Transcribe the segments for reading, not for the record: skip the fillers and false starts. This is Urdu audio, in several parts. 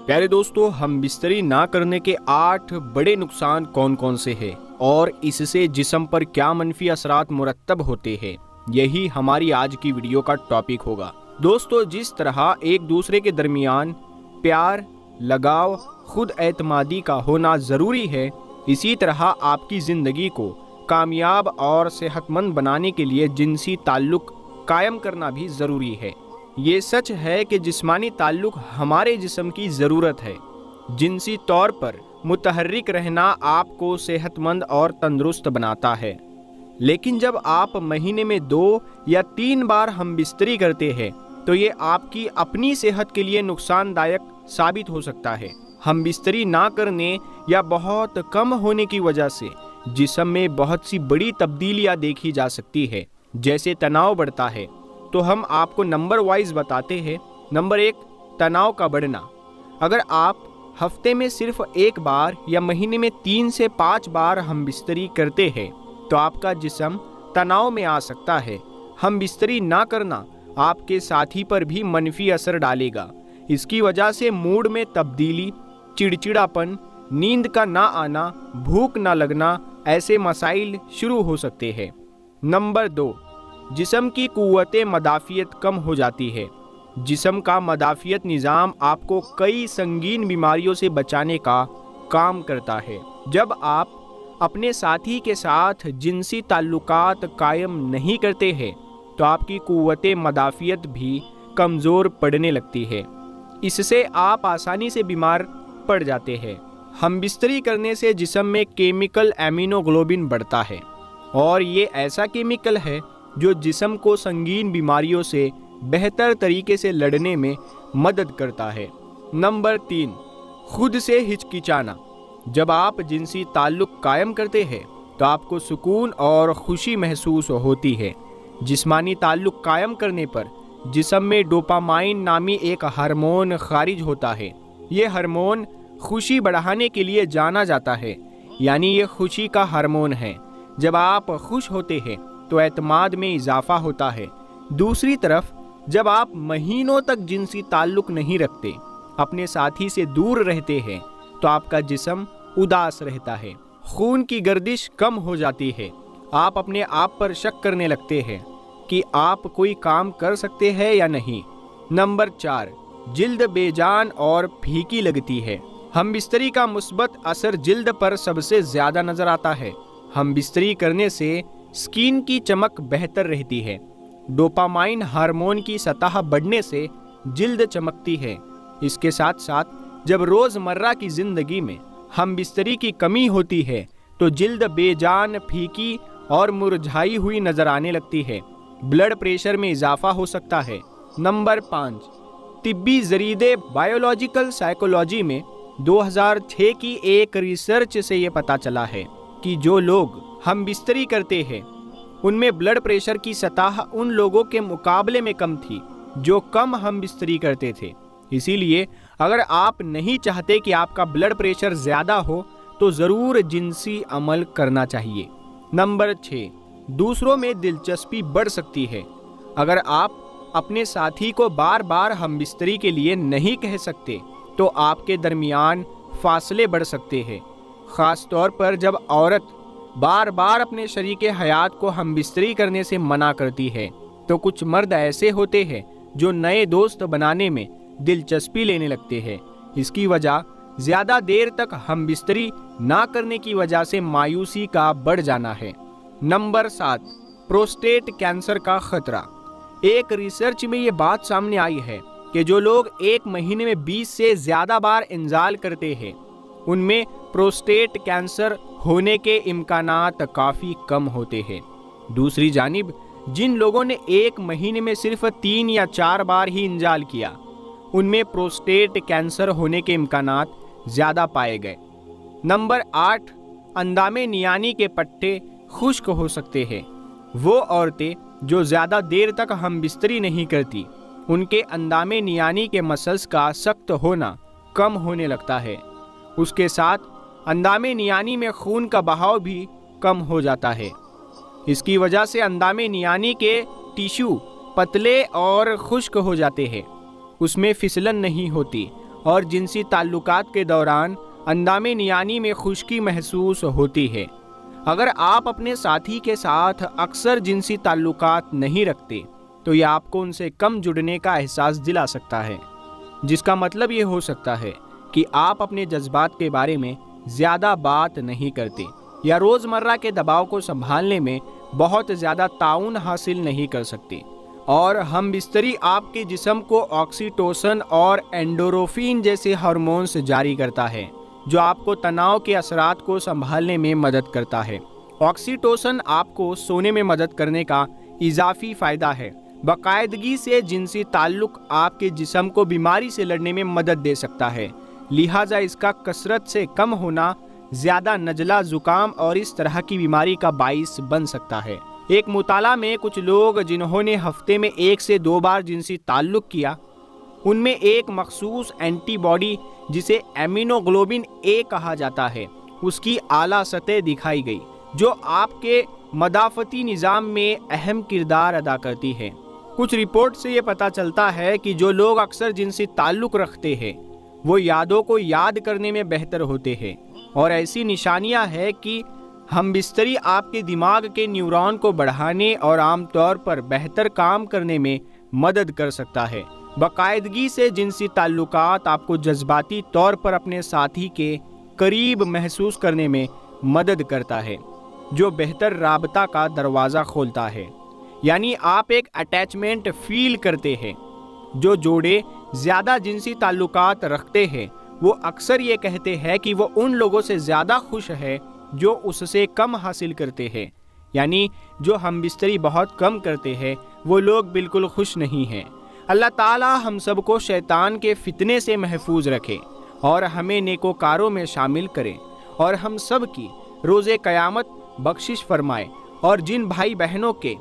پیارے دوستو، ہم بستری نہ کرنے کے 8 بڑے نقصان کون کون سے ہیں اور اس سے جسم پر کیا منفی اثرات مرتب ہوتے ہیں، یہی ہماری آج کی ویڈیو کا ٹاپک ہوگا۔ دوستو، جس طرح ایک دوسرے کے درمیان پیار، لگاؤ، خود اعتمادی کا ہونا ضروری ہے، اسی طرح آپ کی زندگی کو کامیاب اور صحت مند بنانے کے لیے جنسی تعلق قائم کرنا بھی ضروری ہے۔ یہ سچ ہے کہ جسمانی تعلق ہمارے جسم کی ضرورت ہے۔ جنسی طور پر متحرک رہنا آپ کو صحت مند اور تندرست بناتا ہے، لیکن جب آپ مہینے میں 2 یا 3 بار ہم بستری کرتے ہیں تو یہ آپ کی اپنی صحت کے لیے نقصان دائق ثابت ہو سکتا ہے۔ ہم بستری نہ کرنے یا بہت کم ہونے کی وجہ سے جسم میں بہت سی بڑی تبدیلیاں دیکھی جا سکتی ہے، جیسے تناؤ بڑھتا ہے۔ تو ہم آپ کو نمبر وائز بتاتے ہیں۔ نمبر 1، تناؤ کا بڑھنا۔ اگر آپ ہفتے میں صرف 1 بار یا مہینے میں 3 سے 5 بار ہم بستری کرتے ہیں تو آپ کا جسم تناؤ میں آ سکتا ہے۔ ہم بستری نہ کرنا آپ کے ساتھی پر بھی منفی اثر ڈالے گا۔ اس کی وجہ سے موڈ میں تبدیلی، چڑچڑاپن، نیند کا نہ آنا، بھوک نہ لگنا، ایسے مسائل شروع ہو سکتے ہیں۔ نمبر 2، جسم کی قوت مدافعت کم ہو جاتی ہے۔ جسم کا مدافعت نظام آپ کو کئی سنگین بیماریوں سے بچانے کا کام کرتا ہے۔ جب آپ اپنے ساتھی کے ساتھ جنسی تعلقات قائم نہیں کرتے ہیں تو آپ کی قوت مدافعت بھی کمزور پڑنے لگتی ہے۔ اس سے آپ آسانی سے بیمار پڑ جاتے ہیں۔ ہم بستری کرنے سے جسم میں کیمیکل ایمینوگلوبن بڑھتا ہے، اور یہ ایسا کیمیکل ہے جو جسم کو سنگین بیماریوں سے بہتر طریقے سے لڑنے میں مدد کرتا ہے۔ نمبر 3، خود سے ہچکچانا۔ جب آپ جنسی تعلق قائم کرتے ہیں تو آپ کو سکون اور خوشی محسوس ہوتی ہے۔ جسمانی تعلق قائم کرنے پر جسم میں ڈوپامائن نامی ایک ہارمون خارج ہوتا ہے۔ یہ ہارمون خوشی بڑھانے کے لیے جانا جاتا ہے، یعنی یہ خوشی کا ہارمون ہے۔ جب آپ خوش ہوتے ہیں تو اعتماد میں اضافہ ہوتا ہے۔ دوسری طرف جب آپ مہینوں تک جنسی تعلق نہیں رکھتے، اپنے ساتھی سے دور رہتے ہیں، تو آپ کا جسم اداس رہتا ہے، خون کی گردش کم ہو جاتی ہے، آپ اپنے آپ پر شک کرنے لگتے ہیں کہ آپ کوئی کام کر سکتے ہیں یا نہیں۔ نمبر 4، جلد بے جان اور پھیکی لگتی ہے۔ ہم بستری کا مثبت اثر جلد پر سب سے زیادہ نظر آتا ہے۔ ہم بستری کرنے سے سکین کی چمک بہتر رہتی ہے۔ ڈوپامائن ہارمون کی سطح بڑھنے سے جلد چمکتی ہے۔ اس کے ساتھ ساتھ جب روزمرہ کی زندگی میں ہم بستری کی کمی ہوتی ہے تو جلد بے جان، پھیکی اور مرجھائی ہوئی نظر آنے لگتی ہے۔ بلڈ پریشر میں اضافہ ہو سکتا ہے۔ نمبر 5، طبی جریدے بایولوجیکل سائیکولوجی میں 2006 کی ایک ریسرچ سے یہ پتہ چلا ہے کہ جو لوگ ہم بستری کرتے ہیں ان میں بلڈ پریشر کی سطح ان لوگوں کے مقابلے میں کم تھی جو کم ہم بستری کرتے تھے۔ اسی لیے اگر آپ نہیں چاہتے کہ آپ کا بلڈ پریشر زیادہ ہو تو ضرور جنسی عمل کرنا چاہیے۔ نمبر 6، دوسروں میں دلچسپی بڑھ سکتی ہے۔ اگر آپ اپنے ساتھی کو بار بار ہم بستری کے لیے نہیں کہہ سکتے تو آپ کے درمیان فاصلے بڑھ سکتے ہیں، خاص طور پر جب عورت بار بار اپنے شریک حیات کو ہم بستری کرنے سے منع کرتی ہے۔ تو کچھ مرد ایسے ہوتے ہیں جو نئے دوست بنانے میں دلچسپی لینے لگتے ہیں۔ اس کی وجہ زیادہ دیر تک ہم بستری نہ کرنے کی وجہ سے مایوسی کا بڑھ جانا ہے۔ نمبر 7، پروسٹیٹ کینسر کا خطرہ۔ ایک ریسرچ میں یہ بات سامنے آئی ہے کہ جو لوگ ایک مہینے میں 20 سے زیادہ بار انزال کرتے ہیں ان میں پروسٹیٹ کینسر ہونے کے امکانات کافی کم ہوتے ہیں۔ دوسری جانب جن لوگوں نے ایک مہینے میں صرف 3 یا 4 بار ہی انزال کیا ان میں پروسٹیٹ کینسر ہونے کے امکانات زیادہ پائے گئے۔ نمبر 8، اندام نیانی کے پٹھے خشک ہو سکتے ہیں۔ وہ عورتیں جو زیادہ دیر تک ہم بستری نہیں کرتی ان کے اندام نیانی کے مسلز کا سخت ہونا کم ہونے لگتا ہے۔ اس کے ساتھ اندام نیانی میں خون کا بہاؤ بھی کم ہو جاتا ہے۔ اس کی وجہ سے اندام نیانی کے ٹیشو پتلے اور خشک ہو جاتے ہیں، اس میں پھسلن نہیں ہوتی اور جنسی تعلقات کے دوران اندام نیانی میں خشکی محسوس ہوتی ہے۔ اگر آپ اپنے ساتھی کے ساتھ اکثر جنسی تعلقات نہیں رکھتے تو یہ آپ کو ان سے کم جڑنے کا احساس دلا سکتا ہے، جس کا مطلب یہ ہو سکتا ہے کہ آپ اپنے جذبات کے بارے میں زیادہ بات نہیں کرتے یا روزمرہ کے دباؤ کو سنبھالنے میں بہت زیادہ تعاون حاصل نہیں کر سکتے۔ اور ہم بستری آپ کے جسم کو آکسیٹوسن اور اینڈورفین جیسے ہارمونز جاری کرتا ہے جو آپ کو تناؤ کے اثرات کو سنبھالنے میں مدد کرتا ہے۔ آکسیٹوسن آپ کو سونے میں مدد کرنے کا اضافی فائدہ ہے۔ باقاعدگی سے جنسی تعلق آپ کے جسم کو بیماری سے لڑنے میں مدد دے سکتا ہے، لہٰذا اس کا کثرت سے کم ہونا زیادہ نزلہ، زکام اور اس طرح کی بیماری کا باعث بن سکتا ہے۔ ایک مطالعہ میں کچھ لوگ جنہوں نے ہفتے میں 1 سے 2 بار جنسی تعلق کیا، ان میں ایک مخصوص اینٹی باڈی جسے ایمینوگلوبن اے کہا جاتا ہے اس کی اعلیٰ سطح دکھائی گئی، جو آپ کے مدافعتی نظام میں اہم کردار ادا کرتی ہے۔ کچھ رپورٹ سے یہ پتہ چلتا ہے کہ جو لوگ اکثر جنسی تعلق رکھتے ہیں وہ یادوں کو یاد کرنے میں بہتر ہوتے ہیں، اور ایسی نشانیاں ہیں کہ ہم بستری آپ کے دماغ کے نیورون کو بڑھانے اور عام طور پر بہتر کام کرنے میں مدد کر سکتا ہے۔ باقاعدگی سے جنسی تعلقات آپ کو جذباتی طور پر اپنے ساتھی کے قریب محسوس کرنے میں مدد کرتا ہے، جو بہتر رابطہ کا دروازہ کھولتا ہے۔ یعنی آپ ایک اٹیچمنٹ فیل کرتے ہیں۔ جو جوڑے زیادہ جنسی تعلقات رکھتے ہیں وہ اکثر یہ کہتے ہیں کہ وہ ان لوگوں سے زیادہ خوش ہے جو اس سے کم حاصل کرتے ہیں، یعنی جو ہم بستری بہت کم کرتے ہیں وہ لوگ بالکل خوش نہیں ہیں۔ اللہ تعالی ہم سب کو شیطان کے فتنے سے محفوظ رکھے اور ہمیں نیکوکاروں میں شامل کرے، اور ہم سب کی روز قیامت بخشش فرمائے، اور جن بھائی بہنوں کے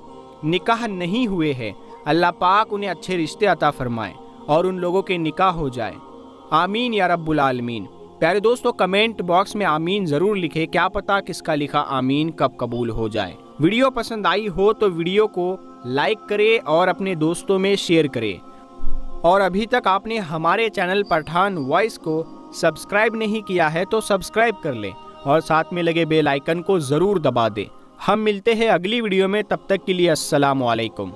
نکاح نہیں ہوئے ہیں اللہ پاک انہیں اچھے رشتے عطا فرمائے اور ان لوگوں کے نکاح ہو جائے۔ آمین یا رب العالمین۔ پیارے دوستو، کمنٹ باکس میں آمین ضرور لکھیں، کیا پتا کس کا لکھا آمین کب قبول ہو جائے۔ ویڈیو پسند آئی ہو تو ویڈیو کو لائک کرے اور اپنے دوستوں میں شیئر کرے، اور ابھی تک آپ نے ہمارے چینل پٹھان وائس کو سبسکرائب نہیں کیا ہے تو سبسکرائب کر لیں اور ساتھ میں لگے بیل آئیکن کو ضرور دبا دیں۔ ہم ملتے ہیں اگلی ویڈیو میں، تب تک کے لیے السلام علیکم۔